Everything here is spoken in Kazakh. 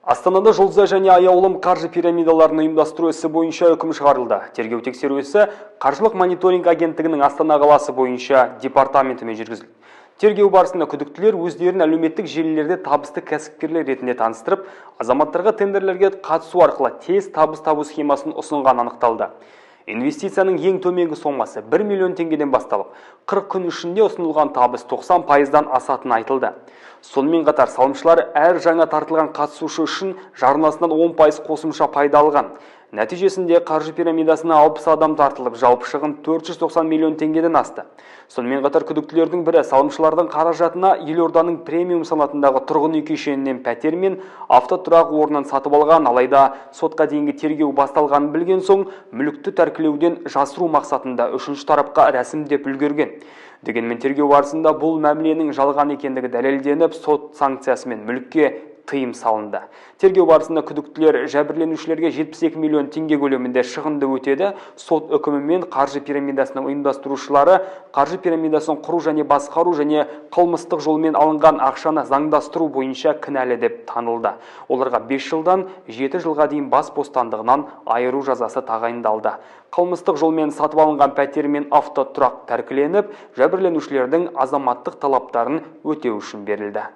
Астанада жұлдызай және аяулым қаржы пирамидаларын ұйымдастыру ісі бойынша үкім шығарылды. Тергеу тексеру ісі Қаржылық мониторинг агенттігінің Астана қаласы бойынша департаментімен жүргізілді. Тергеу барысында күдіктілер өздерін әлеуметтік желілерде табысты кәсіпкерлер ретінде таныстырып, азаматтарға тендерлерге қатысу арқылы тез табыс табу схемасын ұсынған анықталды. Инвестицияның ең төменгі сомасы 1 миллион теңгеден басталып, 40 күн ішінде ұсынылған табыс 90%-дан асатыны айтылды. Сонымен қатар салымшылар әр жаңа тартылған қатысушы үшін жарнасынан 10% қосымша пайда алған. Нәтижесінде қаржы пирамидасына 60 адам тартылып, жалпы шығын 490 миллион теңгеден асты. Сонымен қатар күдіктілердің бірі салымшылардың қаражатына елорданың премиум санатындағы тұрғын үй кешенінен пәтер мен автотұрақ орнын сатып алған, алайда сотқа дейінгі тергеу басталғанын білген соң, мүлікті тәркілеуден жасыру мақсатында үшінші тарапқа рәсімдеп үлгерген. Дегенмен тергеу барысында бұл мәміленің жалған екендігі дәлелденіп, сот санкциясымен мүлікке тыйым салынды. Тергеу барысында күдіктілер жәбірленушілерге 72 миллион теңге көлемінде шығынды өтеді. Сот үкімімен қаржы пирамидасының ұйымдастырушылары қаржы пирамидасын құру және басқару және қылмыстық жолмен алынған ақшаны заңдастыру бойынша кінәлі деп танылды. Оларға 5 жылдан 7 жылға дейін бас бостандығынан айыру жазасы тағайындалды. Қылмыстық жолмен сатып алынған пәтер мен автотұрақ тәркіленіп, жәбірленушілердің азаматтық талаптарын өтеу үшін берілді.